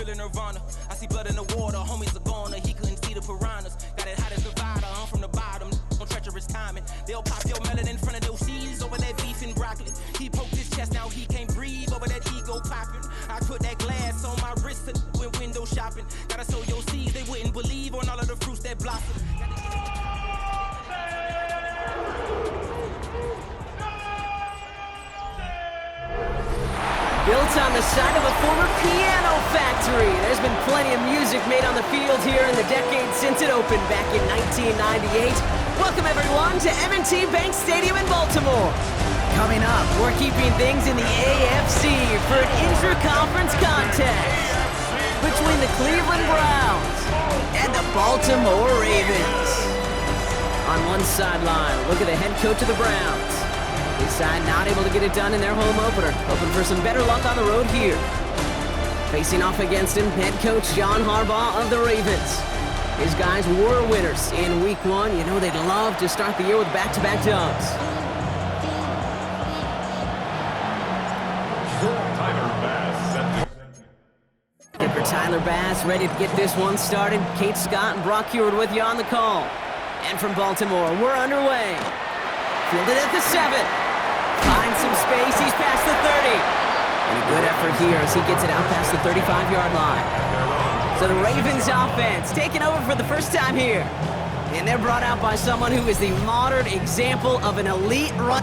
feeling nirvana. I see blood in the water, homies are gone. He couldn't see the piranhas. Got it hot as Nevada, I'm from the bottom. On treacherous timing. They'll pop your melon in front of those seeds over that beef and broccoli. He poked his chest, now he can't breathe over that ego popping. I put that glass on my wrist and went window shopping. Gotta sow your seeds, they wouldn't believe on all of the fruits that blossom. Built on the side of a former piano factory, there's been plenty of music made on the field here in the decade since it opened back in 1998. Welcome everyone to M&T Bank Stadium in Baltimore. Coming up, we're keeping things in the AFC for an intra-conference contest between the Cleveland Browns and the Baltimore Ravens. On one sideline, look at the head coach of the Browns. His side not able to get it done in their home opener, hoping for some better luck on the road here. Facing off against him, head coach John Harbaugh of the Ravens. His guys were winners in Week 1. You know they'd love to start the year with back-to-back dubs. Skipper Tyler Bass ready to get this one started. Kate Scott and Brock Heward with you on the call. And from Baltimore, we're underway. Fielded at the 7. Finds some space, he's past the 30. And a good effort here as he gets it out past the 35-yard line. So the Ravens offense taking over for the first time here. And they're brought out by someone who is the modern example of an elite run.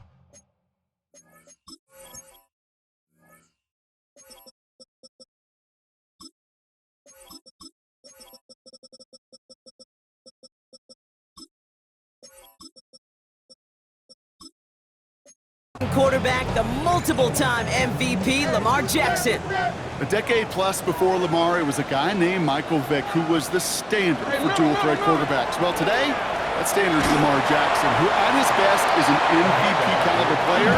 Quarterback, the multiple-time MVP, Lamar Jackson. A decade plus before Lamar, it was a guy named Michael Vick who was the standard for dual-threat quarterbacks. Well, today, that standard is Lamar Jackson, who at his best is an MVP-caliber player,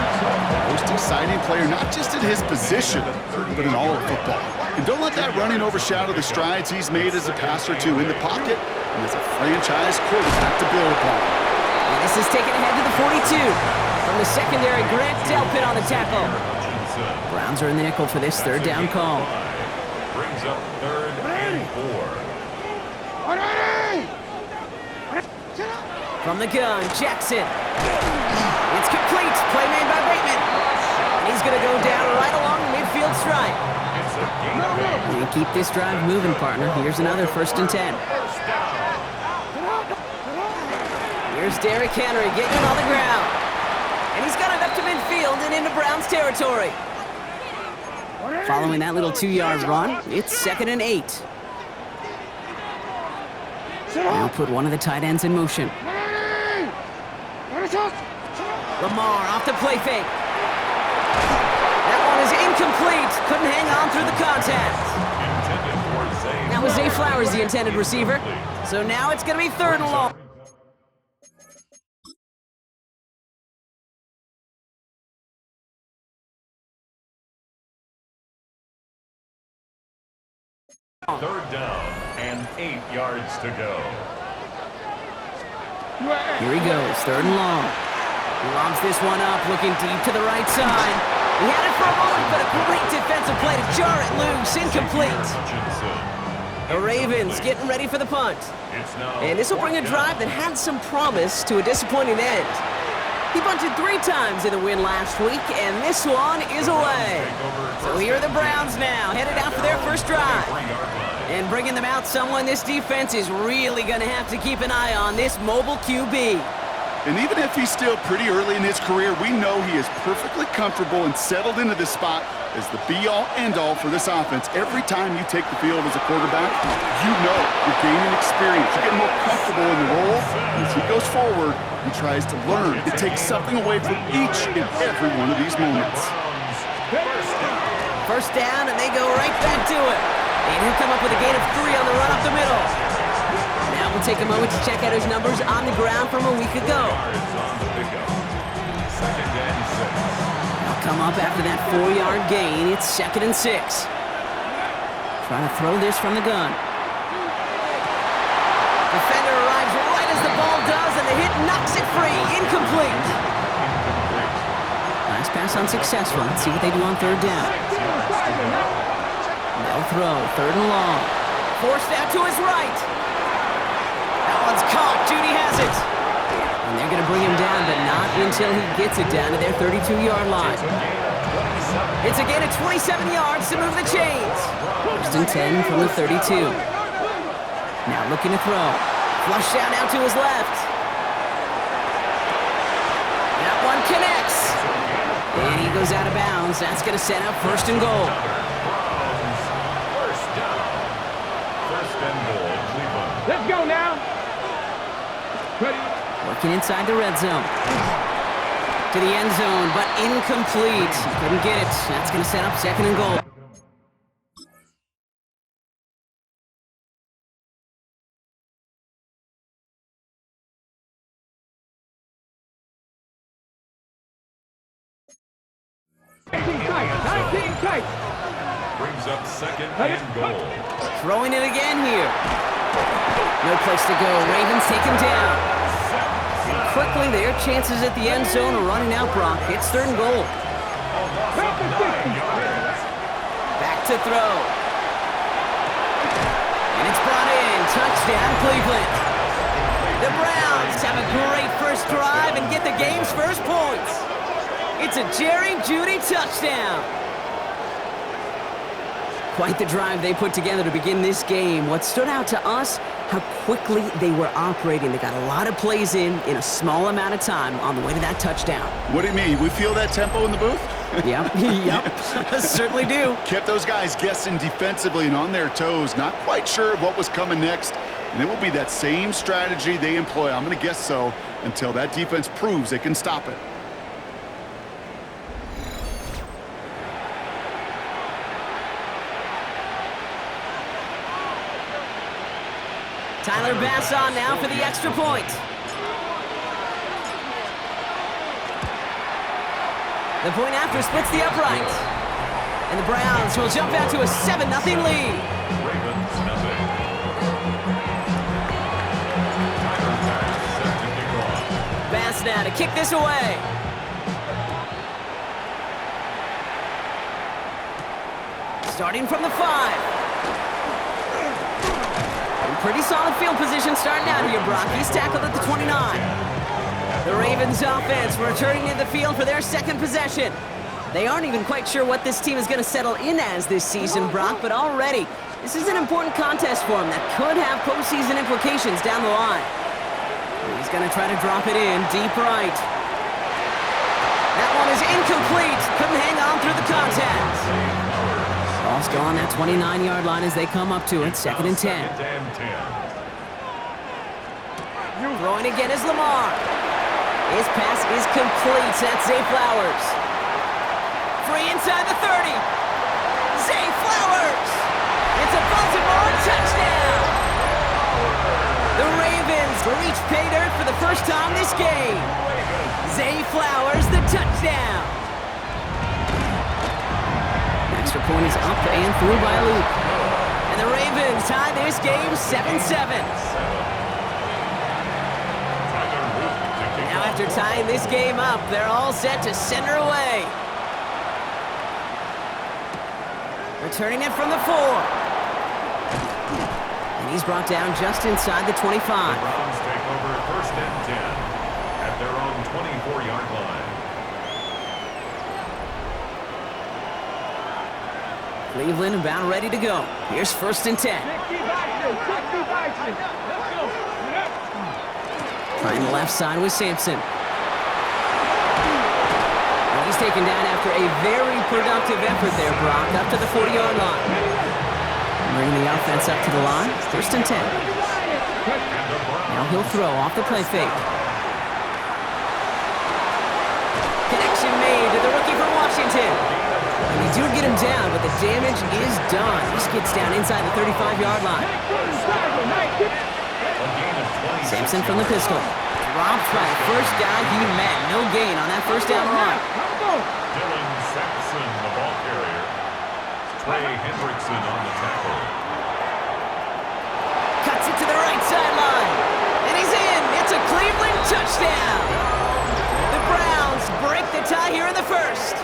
most exciting player, not just at his position, but in all of football. And don't let that running overshadow the strides he's made as a passer, too, in the pocket and as a franchise quarterback to build upon. And this is taken ahead to the 42. From the secondary, Grant Delpit on the tackle. Browns are in the nickel for this third down call. Brings up 3rd and 4. From the gun, Jackson. It's complete. Play made by Bateman. And he's going to go down right along the midfield stripe. And keep this drive moving, partner. Here's another 1st and 10. Here's Derrick Henry getting it on the ground. And he's got it up to midfield and into Browns territory. Following that little 2-yard run, it's 2nd and 8. Now put one of the tight ends in motion. Lamar off the play fake. That one is incomplete. Couldn't hang on through the contact. That was Zay Flowers, the intended receiver. So now it's going to be 3rd and long. Third down and 8 yards to go. Here he goes, 3rd and long. He lobs this one up, looking deep to the right side. He had it for a moment, but a great defensive play to jar it loose, incomplete. The Ravens getting ready for the punt. And this will bring a drive that had some promise to a disappointing end. He bunted 3 times in the win last week, and this one is away. So here are the Browns now, headed out for their first drive. And bringing them out, someone this defense is really going to have to keep an eye on, this mobile QB. And even if he's still pretty early in his career, we know he is perfectly comfortable and settled into this spot as the be-all, end-all for this offense. Every time you take the field as a quarterback, you know you're gaining experience. You're getting more comfortable in the role. And as he goes forward, he tries to learn. It takes something away from each and every one of these moments. First down, and they go right back to it. And he'll come up with a gain of 3 on the run up the middle. Now we'll take a moment to check out his numbers on the ground from a week ago. He'll come up after that 4-yard gain. It's 2nd and 6. Trying to throw this from the gun. Defender arrives right as the ball does, and the hit knocks it free. Incomplete. Nice pass unsuccessful. Let's see what they do on 3rd down. They'll throw. 3rd and long. Forced out to his right. That one's caught. Judy has it. And they're going to bring him down, but not until he gets it down to their 32-yard line. It's a gain of 27 yards to move the chains. 1st and 10 from the 32. Now looking to throw. Flush down out to his left. That one connects. And he goes out of bounds. That's going to set up 1st and goal. First down. 1st and goal, Cleveland. Let's go now. Ready. Working inside the red zone. To the end zone, but incomplete. Couldn't get it. That's going to set up 2nd and goal. Brings up 2nd and goal. Throwing it again here. No place to go. Ravens take him down. And quickly, their chances at the end zone are running out, Brock. It's 3rd and goal. Back to throw. And it's brought in. Touchdown, Cleveland. The Browns have a great first drive and get the game's first points. It's a Jerry Jeudy touchdown. Quite the drive they put together to begin this game. What stood out to us, how quickly they were operating. They got a lot of plays in a small amount of time on the way to that touchdown. What do you mean? We feel that tempo in the booth? Yep, certainly do. Kept those guys guessing defensively and on their toes, not quite sure of what was coming next. And it will be that same strategy they employ, I'm going to guess so, until that defense proves they can stop it. Tyler Bass on now for the extra point. The point after splits the upright. And the Browns will jump out to a 7-0 lead. Ravens nothing. Tyler Bass set to kick off. Bass now to kick this away. Starting from the 5. Pretty solid field position starting out here, Brock. He's tackled at the 29. The Ravens offense returning to the field for their 2nd possession. They aren't even quite sure what this team is going to settle in as this season, Brock, but already this is an important contest for him that could have postseason implications down the line. He's going to try to drop it in deep right. That one is incomplete. Couldn't hang on through the contact. Ball's go on that 29-yard line as they come up to it. 2nd and 10. Throwing again is Lamar. His pass is complete. That's Zay Flowers. Free inside the 30. Zay Flowers. It's a Baltimore touchdown. The Ravens reach pay dirt for the first time this game. Zay Flowers, the touchdown. Extra point is up and through by Luke. And the Ravens tie this game 7-7. Now after tying this game up, they're all set to send her away. Returning it from the 4. And he's brought down just inside the 25. The Browns take over 1st and 10 at their own 24-yard line. Cleveland about ready to go. Here's 1st and 10. Trying the left side with Sampson. And he's taken down after a very productive effort there, Brock, up to the 40-yard line. Bringing the offense up to the line. 1st and 10. Now he'll throw off the play fake. Connection made to the rookie from Washington. And they do get him down, but the damage is done. This gets down inside the 35-yard line. Sampson from the pistol. Dropped by the first guy he met. No gain on that 1st down run. Dylan Sampson, the ball carrier. Trey Hendrickson on the tackle. Cuts it to the right sideline. And he's in. It's a Cleveland touchdown. The Browns break the tie here in the 1st.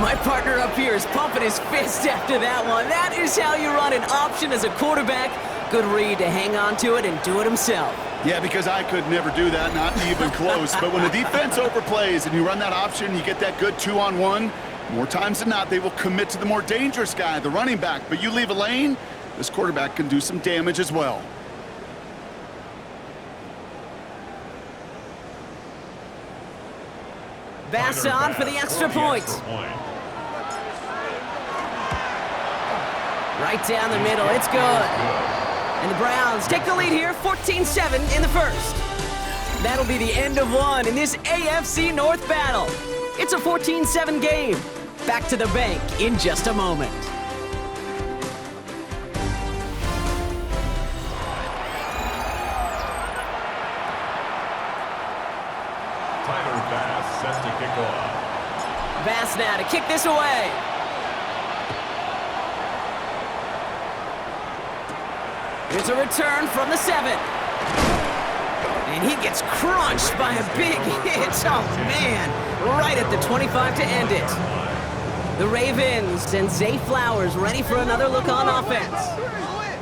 My partner up here is pumping his fist after that one. That is how you run an option as a quarterback. Good read to hang on to it and do it himself. Yeah, because I could never do that, not even close. But when the defense overplays and you run that option, you get that good 2-on-1, more times than not, they will commit to the more dangerous guy, the running back. But you leave a lane, this quarterback can do some damage as well. Bass on for the extra point. Right down the middle, it's good. And the Browns take the lead here, 14-7 in the first. That'll be the end of one in this AFC North battle. It's a 14-7 game. Back to the bank in just a moment. Set to kick off. Bass now to kick this away. Here's a return from the 7. And he gets crunched by a big hit. Oh, man. Right at the 25 to end it. The Ravens send Zay Flowers ready for another look on offense.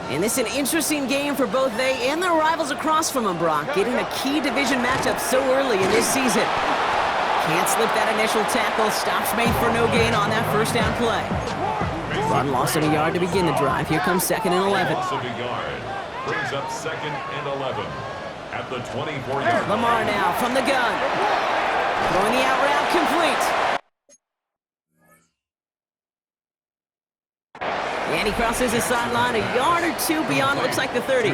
And this is an interesting game for both they and their rivals across from them, Brock, getting a key division matchup so early in this season. Can't slip that initial tackle. Stops made for no gain on that first down play. Run loss of a yard to begin the drive. Here comes 2nd and 11. Loss of a yard. Brings up 2nd and 11 at the 24-yard line. Lamar now from the gun. Throwing the out route complete. And he crosses the sideline a yard or two beyond, looks like the 30.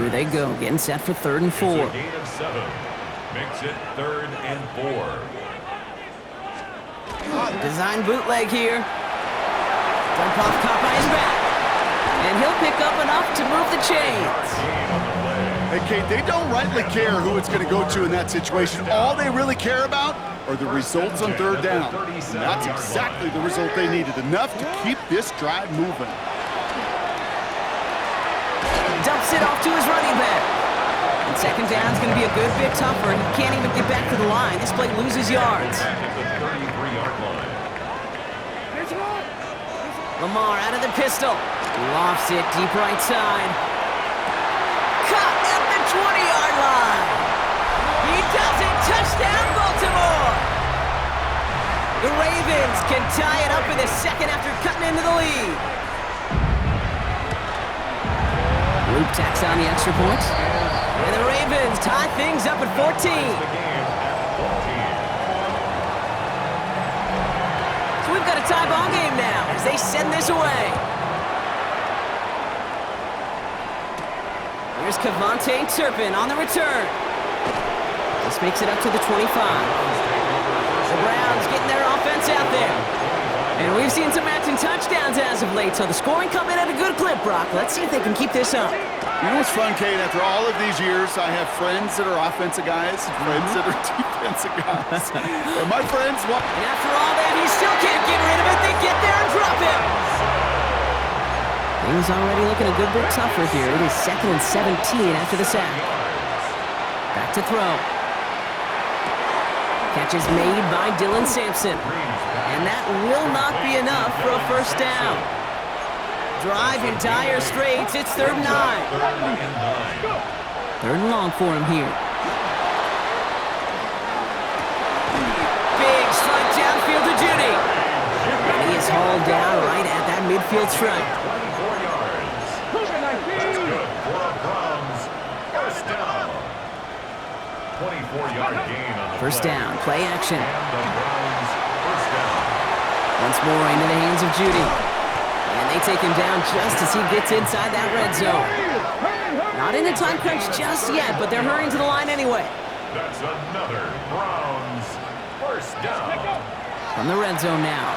Here they go, getting set for 3rd and 4. It's a gain of 7. Makes it 3rd and 4. Design bootleg here. Dump off Coppa is back. And he'll pick up enough to move the chains. Hey, Kate, they don't rightly care who it's going to go to in that situation. All they really care about are the results on 3rd down. And that's exactly the result they needed. Enough to keep this drive moving. Dumps it off to his running back. And 2nd down is going to be a good bit tougher. He can't even get back to the line. This play loses yards. Lamar out of the pistol. Lofts it deep right side. Caught at the 20-yard line. He does it. Touchdown, Baltimore. The Ravens can tie it up in the 2nd after cutting into the lead. Luke tacks on the extra point. And the Ravens tie things up at 14. So we've got a tie ball game now as they send this away. Here's Kevontae Turpin on the return. This makes it up to the 25. The Browns getting their offense out there. And we've seen some matching touchdowns as of late, so the scoring coming at a good clip, Brock. Let's see if they can keep this up. You know what's fun, Kate? After all of these years, I have friends that are offensive guys, friends that are defensive guys. And my friends want... And after all that, he still can't get rid of it. They get there and drop him. Things already looking a good bit tougher here. It is 2nd and 17 after the sack. Back to throw. Catch is made by Dylan Sampson. And that will not be enough for a 1st down. Drive in dire straits. It's 3rd and 9. 3rd and long for him here. Big strike downfield to Judy. And he is hauled down right at that midfield stripe. 24-yard gain on the 1st down, play action. And the Browns, 1st down. Once more into the hands of Judy. And they take him down just as he gets inside that red zone. Not in a time crunch just yet, but they're hurrying to the line anyway. That's another Browns 1st down. From the red zone now.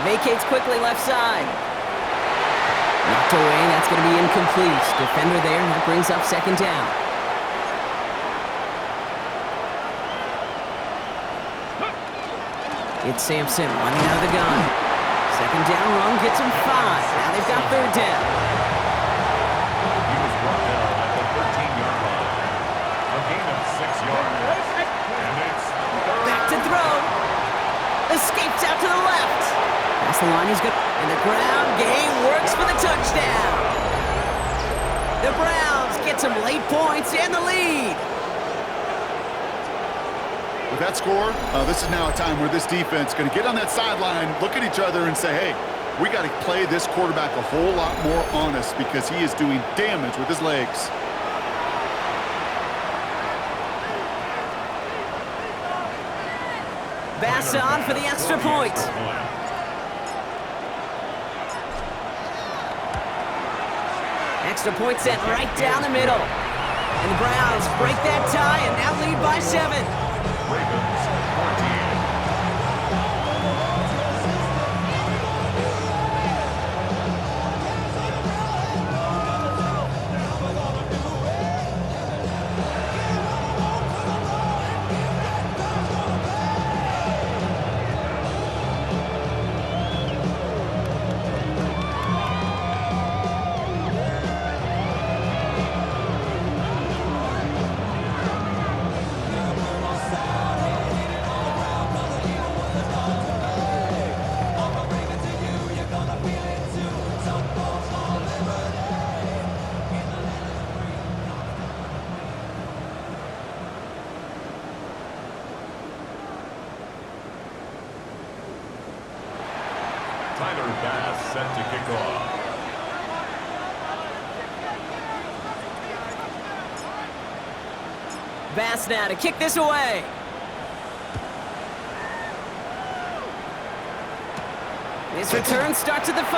Vacates quickly left side. Knocked away, that's going to be incomplete. Defender there, and that brings up 2nd down. It's Sampson running out of the gun. 2nd down run gets him 5. Now they've got 3rd down. He was brought down at the 13-yard line. A gain of 6 yards. And it's Back to throw. Escapes the line, he's good. And the ground game works for the touchdown. The Browns get some late points and the lead. With that score, this is now a time where this defense is going to get on that sideline, look at each other, and say, hey, we got to play this quarterback a whole lot more honest because he is doing damage with his legs. Bass on for the extra point. Extra point set right down the middle. And the Browns break that tie and now lead by 7. Ravens 14. Set to kick off. Bass now to kick this away. This return starts at the 5.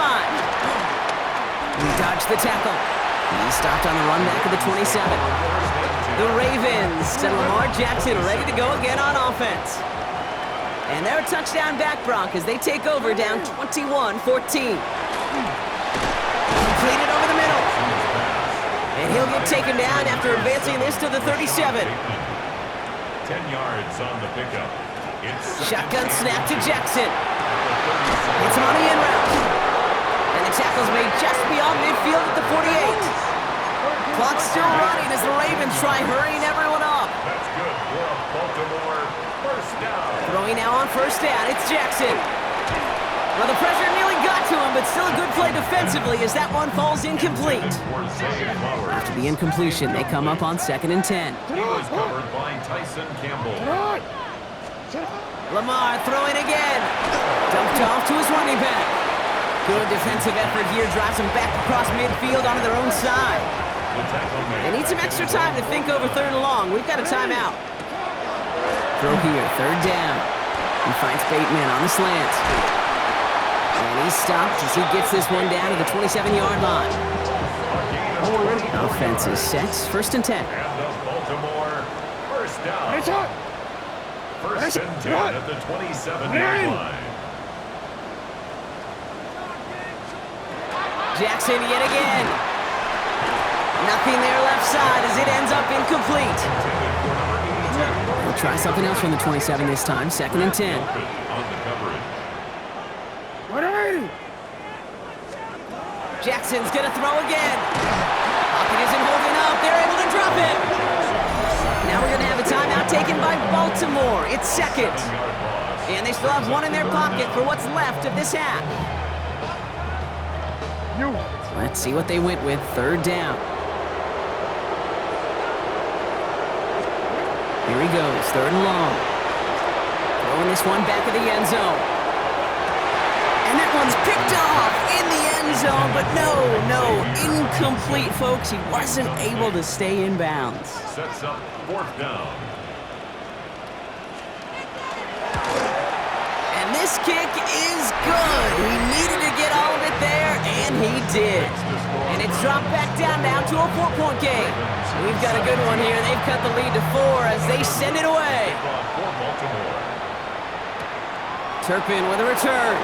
He dodged the tackle. He stopped on the run back of the 27. The Ravens send Lamar Jackson ready to go again on offense. And they're a touchdown back, Broncos. They take over down 21-14. Completed over the middle. And he'll get taken down after advancing this to the 37. 10 yards on the pickup. Shotgun snap to Jackson. It's him on the in route. And the tackle's made just beyond midfield at the 48. Clock's still running as the Ravens try hurrying everyone up. That's good for a Baltimore first down. Throwing now on first down, it's Jackson. Well, the pressure nearly got to him, but still a good play defensively as that one falls incomplete. After the incompletion, they come up on 2nd and 10. He was covered by Tyson Campbell. Lamar throwing again. Dumped off to his running back. Good defensive effort here, drives him back across midfield onto their own side. They need some extra time to think over 3rd and long. We've got a timeout. Throw here, 3rd down. He finds Bateman on the slant. And he's stopped as he gets this one down to the 27-yard line. Offense is set, 1st and 10. And the Baltimore first down. First and 10 at the 27-yard line. Jackson yet again. Nothing there left side as it ends up incomplete. We'll try something else from the 27 this time. 2nd and 10. On the coverage. Jackson's going to throw again. Pocket isn't holding up. They're able to drop it. Now we're going to have a timeout taken by Baltimore. It's 2nd. And they still have one in their pocket for what's left of this half. Let's see what they went with. 3rd down. Here he goes, 3rd and long. Throwing this one back of the end zone. And that one's picked off in the end zone, but no, incomplete, folks. He wasn't able to stay in bounds. Sets up 4th down. And this kick is good. He needed to get all of it there, and he did. And it's dropped back down now to a 4-point game. We've got a good one here. They've cut the lead to 4 as they send it away. Turpin with a return.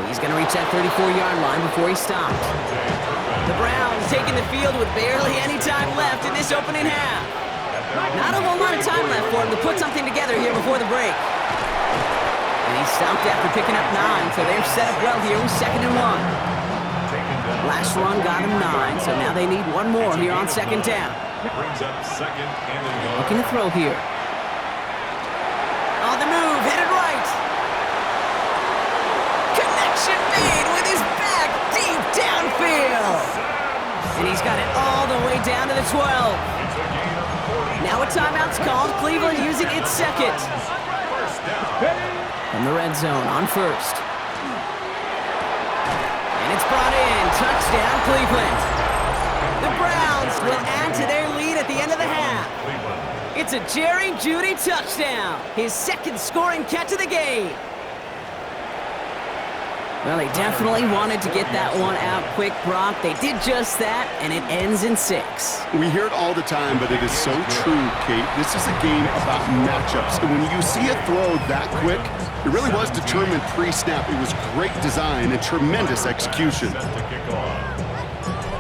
He's going to reach that 34-yard line before he stopped. The Browns taking the field with barely any time left in this opening half. Not a whole lot of time left for him to put something together here before the break. And he stopped after picking up 9, so they're set up well here with 2nd and 1. Last run got him 9, so now they need one more here on 2nd down. Brings up 2nd and 1. Looking to throw here. On the move, headed play down to the 12. Now a timeout's called. Cleveland using its second. From the red zone on first. And it's brought in. Touchdown, Cleveland. The Browns will add to their lead at the end of the half. It's a Jerry Jeudy touchdown. His second scoring catch of the game. Well, they definitely wanted to get that one out quick, Brock. They did just that, and it ends in 6. We hear it all the time, but it is so true, Kate. This is a game about matchups. And when you see a throw that quick, it really was determined pre-snap. It was great design and tremendous execution.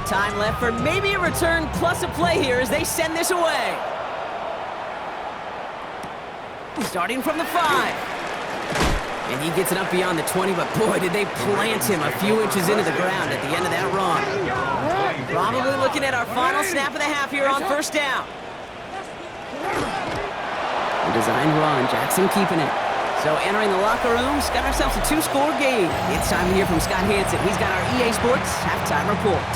Time left for maybe a return plus a play here as they send this away. Starting from the 5. And he gets it up beyond the 20, but boy, did they plant him a few inches into the ground at the end of that run. Probably looking at our final snap of the half here on first down. A designed run, Jackson keeping it. So entering the locker rooms, got ourselves a 2-score game. It's time to hear from Scott Hansen. He's got our EA Sports halftime report.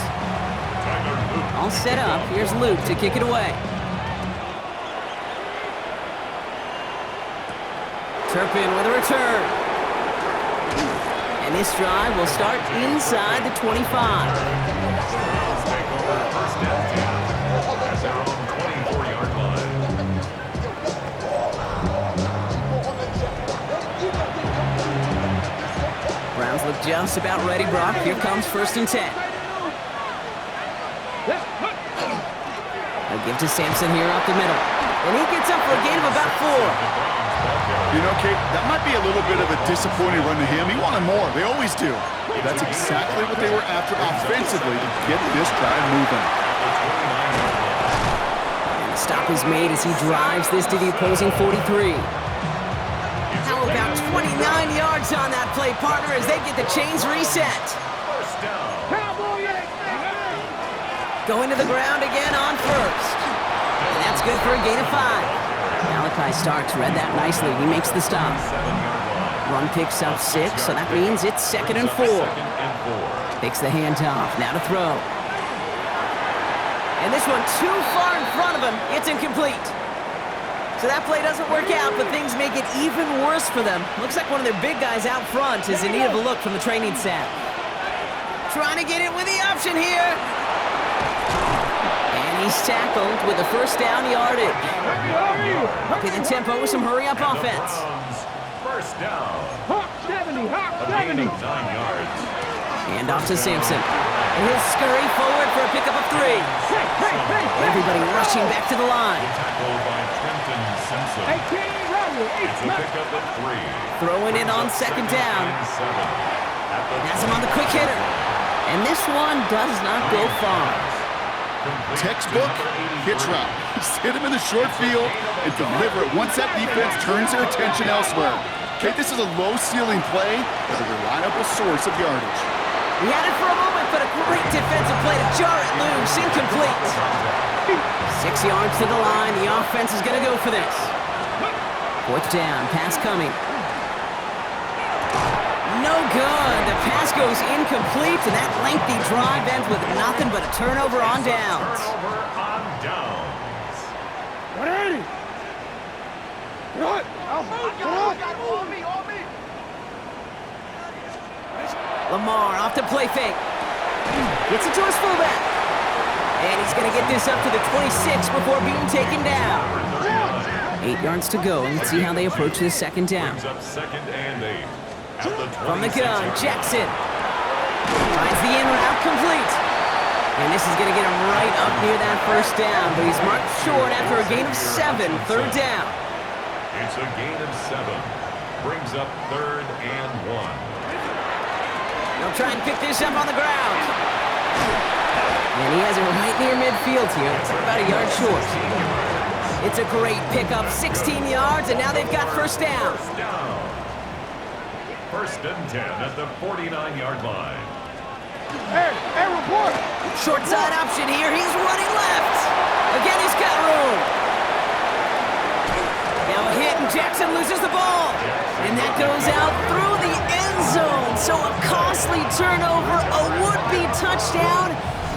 All set up, here's Luke to kick it away. Turpin with a return. And this drive will start inside the 25. First and 10 at their own 24-yard line. Browns look just about ready, Brock. Here comes first and 10. They'll give to Sampson here up the middle. And he gets up for a gain of about 4. You know, Kate, that might be a little bit of a disappointing run to him. He wanted more. They always do. That's exactly what they were after offensively to get this drive moving. And the stop is made as he drives this to the opposing 43. How about 29 yards on that play, partner, as they get the chains reset. Going to the ground again on first. And that's good for a gain of 5. Malachi Starks read that nicely. He makes the stop. Run picks up 6, so that means it's 2nd and 4. Takes the handoff. Now to throw. And this one too far in front of him. It's incomplete. So that play doesn't work out, but things make it even worse for them. Looks like one of their big guys out front is in need of a look from the training staff. Trying to get it with the option here. He's tackled with a first down yardage. Upping the tempo with some hurry-up offense. First down. 70. A gain of 9 yards. And off to Sampson. And he'll scurry forward for a pickup of 3. Everybody rushing back to the line. Tackled by Trenton Simpson. It's a pickup of 3. Throwing it on second down. Has him on the quick hitter. And this one does not go far. Textbook hitch route. Just hit him in the short field and deliver it once that defense turns their attention elsewhere. Kate, this is a low-ceiling play, but a reliable source of yardage. He had it for a moment, but a great defensive play to jar it loose. Incomplete. 6 yards to the line. The offense is going to go for this. 4th down. Pass coming. No good. The pass goes incomplete, and that lengthy drive ends with nothing but a turnover on downs. Turnover on downs. 180. Good. Lamar off to play fake. Gets it to his fullback. And he's going to get this up to the 26 before being taken down. 8 yards to go. Let's see how they approach this second down. Brings up 2nd and 8. From the gun, Jackson finds the in route complete. And this is going to get him right up near that first down, but he's marked short after a gain of 7, 3rd down. It's a gain of 7. Brings up 3rd and 1. They'll try and pick this up on the ground. And he has it right near midfield here. It's about a yard short. It's a great pickup, 16 yards, and now they've got first down. First down. 1st and 10 at the 49-yard line. Hey, report. Short side option here. He's running left. Again, he's got room. Now a hit, and Jackson loses the ball. And that goes out through the end zone. So a costly turnover, a would-be touchdown,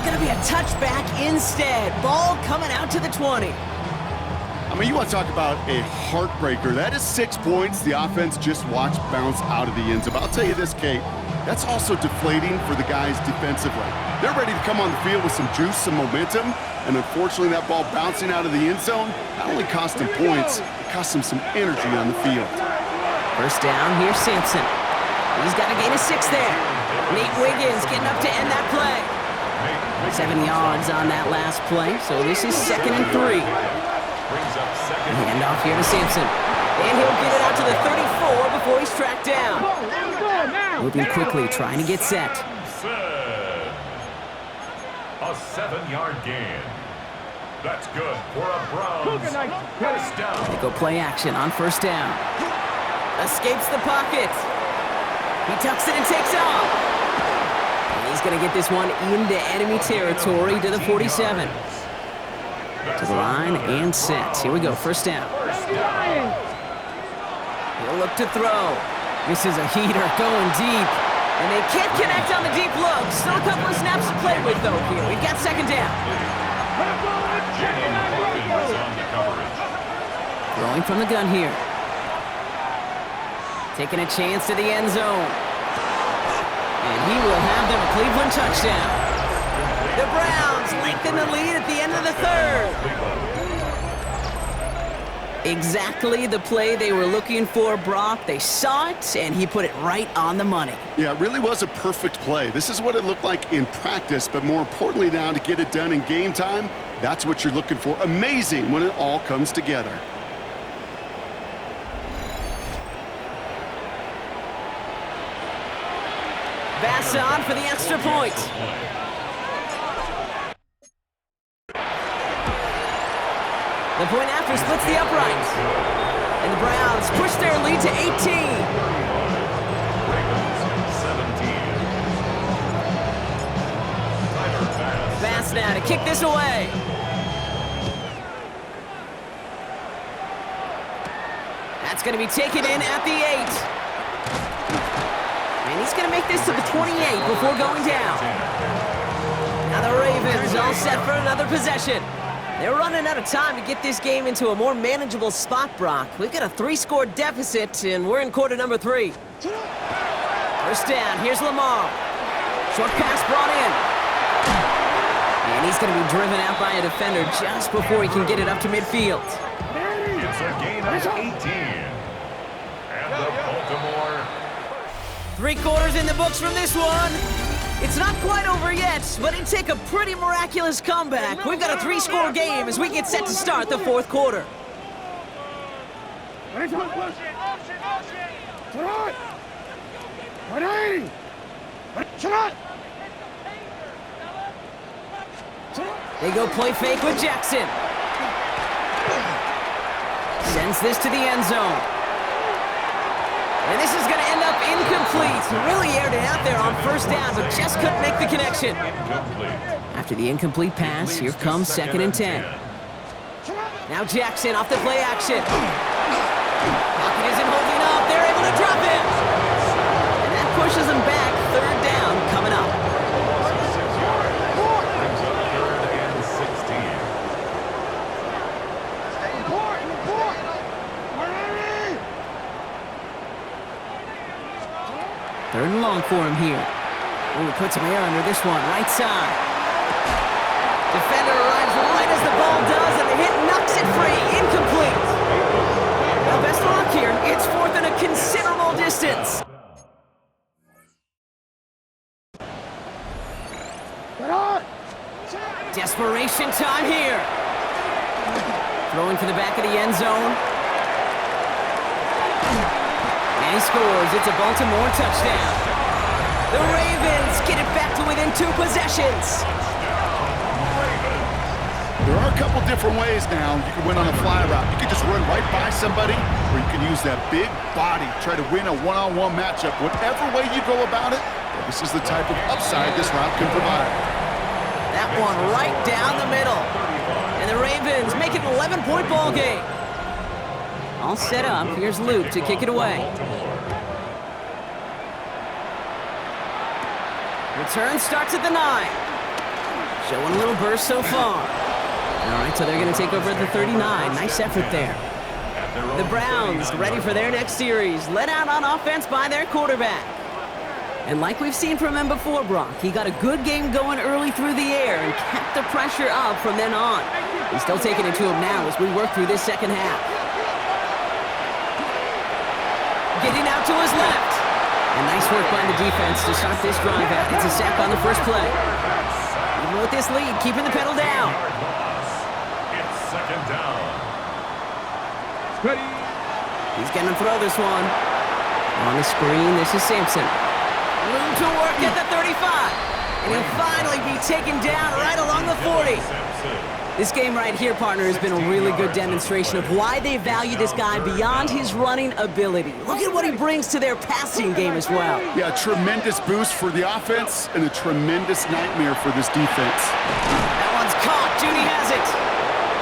going to be a touchback instead. Ball coming out to the 20. I mean, you want to talk about a heartbreaker. That is 6 points. The offense just watched bounce out of the end zone. But I'll tell you this, Kate, that's also deflating for the guys defensively. They're ready to come on the field with some juice, some momentum, and unfortunately that ball bouncing out of the end zone not only cost them points, it cost them some energy on the field. First down, here's Sampson. He's got to gain a 6 there. Nate Wiggins getting up to end that play. 7 yards on that last play, so this is 2nd and 3. Hand off here to Sampson. And he'll get it out to the 34 before he's tracked down. Moving quickly, trying to get set. A 7-yard gain. That's good for a Browns first down. They go play action on first down. Escapes the pocket. He tucks it and takes off. And he's going to get this one into enemy territory to the 47. To the line and set. Here we go, first down. He'll look to throw. This is a heater going deep. And they can't connect on the deep look. Still a couple of snaps to play with, though, here. We've got second down. Throwing from the gun here. Taking a chance to the end zone. And he will have them a Cleveland touchdown. The Browns lengthen the lead at the end of the third. Exactly the play they were looking for, Brock. They saw it, and he put it right on the money. Yeah, it really was a perfect play. This is what it looked like in practice, but more importantly now to get it done in game time, that's what you're looking for. Amazing when it all comes together. Bass on for the extra point. The point after splits the uprights. And the Browns push their lead to 18. Bass now to kick this away. That's going to be taken in at the 8. And he's going to make this to the 28 before going down. Now the Ravens all set for another possession. They're running out of time to get this game into a more manageable spot, Brock. We've got a 3-score deficit, and we're in quarter number 3. First down, here's Lamar. Short pass brought in. And he's going to be driven out by a defender just before he can get it up to midfield. It's a gain of 18. And the Baltimore. 3 quarters in the books from this one. It's not quite over yet, but it'd take a pretty miraculous comeback. We've got a 3-score game as we get set to start the 4th quarter. They go play fake with Jackson. Sends this to the end zone. And this is going to end up incomplete. He really aired it out there on first down, but just couldn't make the connection. After the incomplete pass, here comes 2nd and 10. Now Jackson off the play action. Pocket isn't holding up. They're able to drop him. And that pushes him back. 3rd down coming up. Third and long for him here. Oh, puts some air under this one, right side. Defender arrives right as the ball does, and the hit knocks it free. Incomplete. Well, best of luck here. It's 4th and a considerable distance. Desperation time here. Throwing to the back of the end zone. And he scores. It's a Baltimore touchdown. The Ravens get it back to within 2 possessions. There are a couple different ways now. You can win on a fly route. You can just run right by somebody, or you can use that big body, try to win a one-on-one matchup. Whatever way you go about it, this is the type of upside this route can provide. That one right down the middle. And the Ravens make it an 11-point ball game. All set up. Here's Luke to kick it away. Return starts at the 9. Showing a little burst so far. All right, so they're going to take over at the 39. Nice effort there. The Browns ready for their next series, led out on offense by their quarterback. And like we've seen from him before, Brock, he got a good game going early through the air and kept the pressure up from then on. He's still taking it to him now as we work through this second half. Getting out to his left. And nice work by the defense to start this drive out. It's a sack on the first play. Even with this lead, keeping the pedal down. It's second down. He's going to throw this one. On the screen, this is Sampson. Room to work at the 35. And he'll finally be taken down right along the 40. This game right here, partner, has been a really good demonstration of why they value this guy beyond his running ability. Look at what he brings to their passing game as well. Yeah, tremendous boost for the offense and a tremendous nightmare for this defense. That one's caught. Judy has it.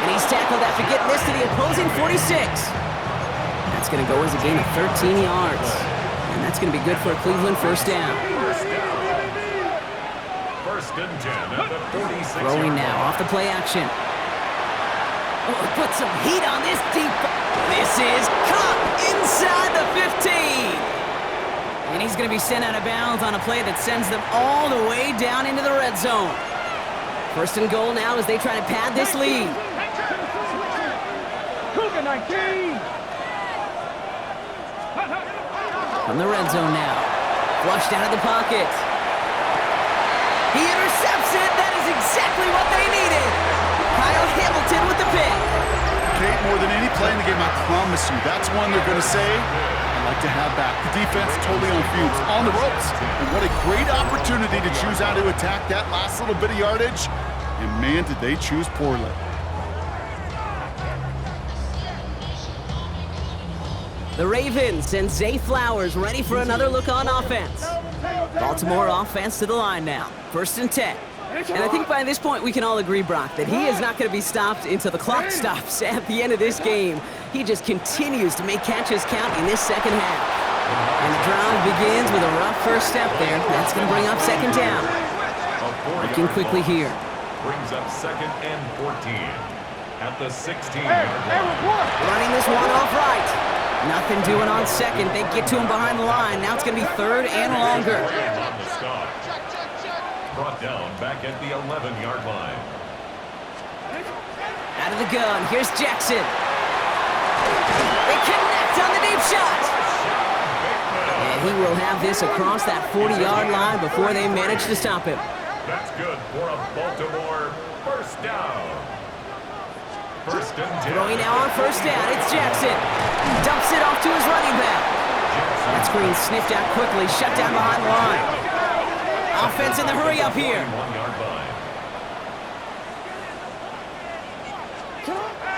And he's tackled after getting this to the opposing 46. That's going to go as a gain of 13 yards. And that's going to be good for a Cleveland first down. First and 10 at the 46. Throwing now off the play action. Oh, put some heat on this deep. This is caught inside the 15. And he's going to be sent out of bounds on a play that sends them all the way down into the red zone. First and goal now as they try to pad this lead. Cougar 19. From the red zone now. Flushed out of the pocket. He intercepts it. That is exactly what they needed. Kyle Hamilton with the pick. Kate, more than any play in the game, I promise you, that's one they're going to say, I'd like to have back. The defense totally on fumes, on the ropes. And what a great opportunity to choose how to attack that last little bit of yardage. And man, did they choose poorly. The Ravens send Zay Flowers ready for another look on offense. Baltimore offense to the line now. First and 10. And I think by this point we can all agree, Brock, that he is not going to be stopped until the clock stops at the end of this game. He just continues to make catches count in this second half. And the drive begins with a rough first step there. That's going to bring up second down. Looking quickly here. Brings up second and 14 at the 16. Running this one off right. Nothing doing on second. They get to him behind the line. Now it's going to be third and longer. Brought down back at the 11-yard line. Out of the gun. Here's Jackson. They connect on the deep shot. And he will have this across that 40-yard line before they manage to stop him. That's good for a Baltimore first down. First and 10. Throwing now on first down. It's Jackson. Dumps it off to his running back. That screen sniffed out quickly. Shut down behind the line. Offense in the hurry up here. 1-yard line.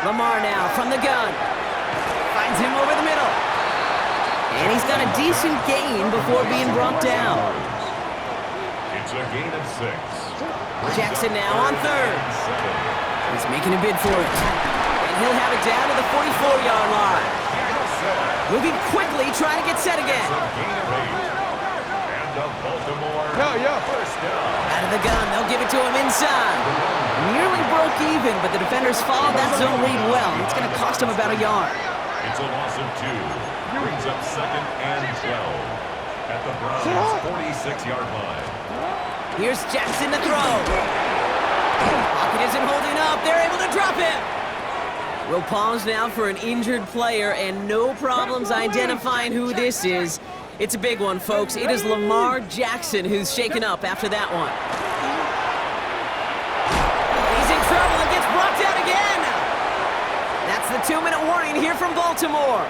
Lamar now from the gun. Finds him over the middle. And he's got a decent gain before being brought down. It's a gain of 6. Jackson now on third. He's making a bid for it. And he'll have it down to the 44-yard line. Moving quickly, trying to get set again. Gain of 8. And a Baltimore first down. Out of the gun, they'll give it to him inside. Nearly broke even, but the defenders followed that zone read well. It's going to cost him about a yard. It's a loss of 2. Brings up second and 12 at the Browns' 46-yard line. Here's Jackson to throw. Pocket isn't holding up. They're able to drop him. We'll pause now for an injured player, and no problems identifying who this is. It's a big one, folks. It is Lamar Jackson who's shaken up after that one. He's in trouble and gets brought down again. That's the 2-minute warning here from Baltimore.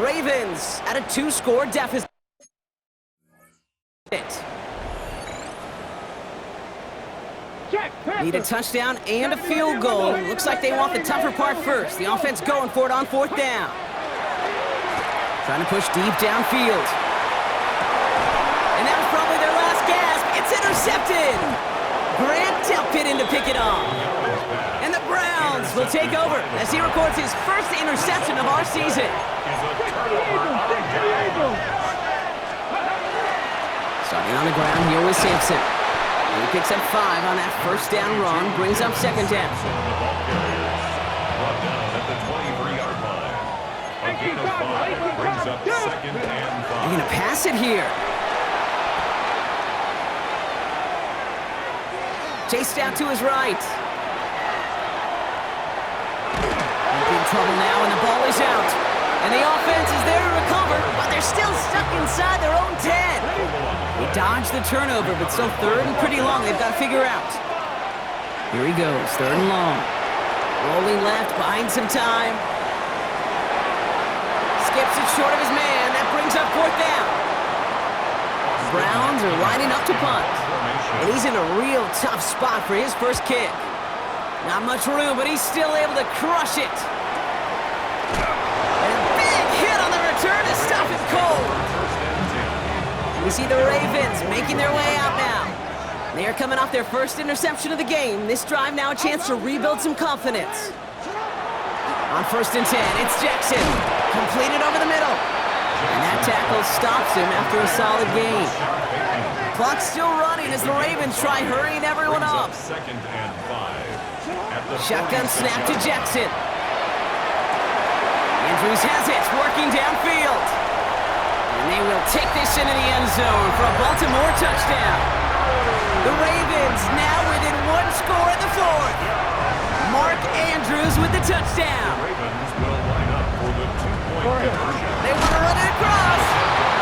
Ravens at a 2-score deficit. Need a touchdown and a field goal. Looks like they want the tougher part first. The offense going for it on fourth down. Trying to push deep downfield. And that was probably their last gasp. It's intercepted. Grant Delpit to pick it off. And the Browns will take over as he records his first interception of our season. Starting on the ground here with Sampson. He picks up 5 on that first down run, brings up second down. The ball carriers brought down at the 23-yard line. A gain of 5 brings up second and 5. They're going to pass it here. Chased out to his right. In big trouble now, and the ball is out. And the offense is there to recover, but they're still stuck inside their own 10. He dodged the turnover, but still third and pretty long. They've got to figure out. Here he goes, third and long. Rolling left, buying some time. Skips it short of his man. That brings up fourth down. The Browns are lining up to punt. And he's in a real tough spot for his first kick. Not much room, but he's still able to crush it. And a big hit on the return to stop it cold. We see the Ravens making their way out now. They are coming off their first interception of the game. This drive now a chance to rebuild some confidence. On first and 10, it's Jackson. Completed over the middle. And that tackle stops him after a solid gain. Clock's still running as the Ravens try hurrying everyone up. Second and 5. Shotgun snap to Jackson. Andrews has it, working downfield. And they will take this into the end zone for a Baltimore touchdown. The Ravens now within 1 score in the fourth. Mark Andrews with the touchdown. Ravens will line up for the 2-point conversion. They want to run it across.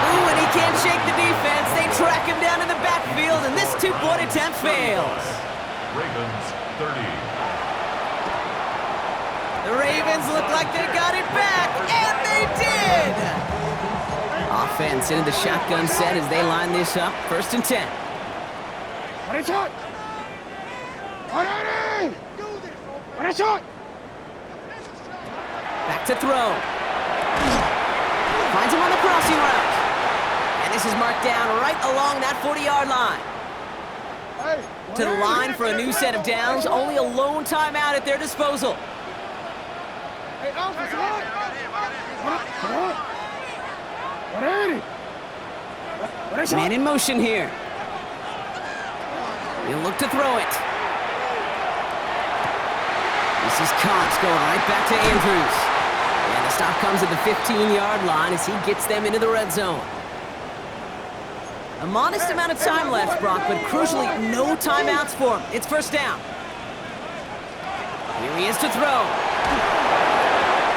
Ooh, and he can't shake the defense. They track him down in the backfield, and this 2-point attempt fails. Ravens 30. The Ravens look like they got it back, and they did! Offense into the shotgun set as they line this up. First and 10. Back to throw. Finds him on the crossing route. And this is marked down right along that 40-yard line. To the line for a new set of downs. Only a lone timeout at their disposal. Man in motion here. He'll look to throw it. This is Cox going right back to Andrews. And the stop comes at the 15-yard line as he gets them into the red zone. A modest amount of time left, Brock, but crucially no timeouts for him. It's first down. Here he is to throw.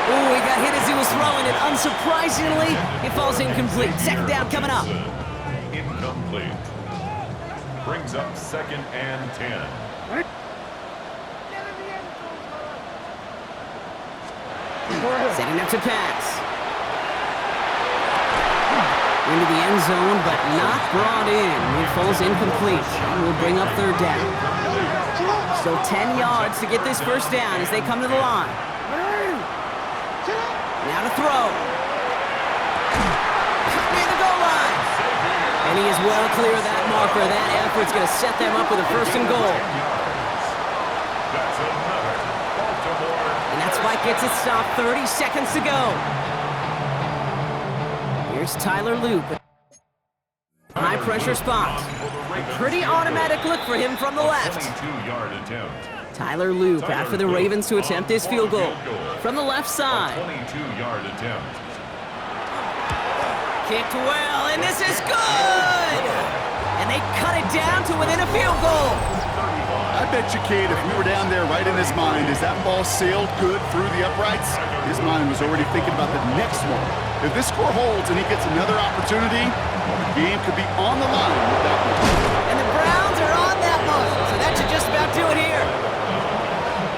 Ooh, he got hit as he was throwing, and unsurprisingly, it falls incomplete. Second down coming up. Incomplete. Brings up second and 10. Setting up to pass. Into the end zone, but not brought in. It falls incomplete. We'll bring up third down. Still 10 yards to get this first down as they come to the line. Now to throw. Near the goal line. And he is well clear of that marker. That effort's going to set them up with a first and goal. That's another Baltimore. And that spike gets it stopped. 30 seconds to go. Here's Tyler Loop. High pressure spot. A pretty automatic look for him from the left. 22-yard attempt. Tyler Loop out for the Ravens to attempt this field goal from the left side. 22-yard attempt. Kicked well, and this is good! And they cut it down to within a field goal. I bet you, Kate, if we were down there right in his mind, as that ball sailed good through the uprights, his mind was already thinking about the next one. If this score holds and he gets another opportunity, well, the game could be on the line with that one. And the Browns are on that one, so that should just about do it here.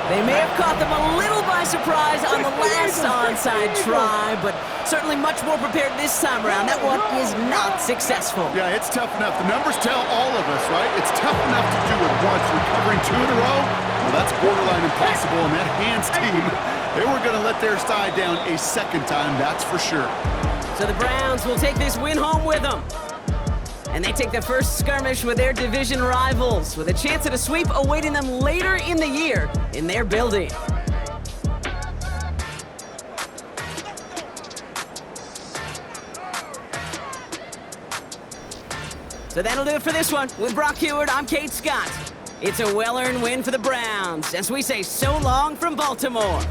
They may have caught them a little by surprise on the last onside try, but certainly much more prepared this time around. That one is not successful. Yeah, it's tough enough. The numbers tell all of us, right? It's tough enough to do it once. Recovering 2 in a row, well, that's borderline impossible. And that Hands team, they were going to let their side down a second time, that's for sure. So the Browns will take this win home with them. And they take the first skirmish with their division rivals, with a chance at a sweep awaiting them later in the year in their building. So that'll do it for this one. With Brock Heward, I'm Kate Scott. It's a well-earned win for the Browns as we say so long from Baltimore.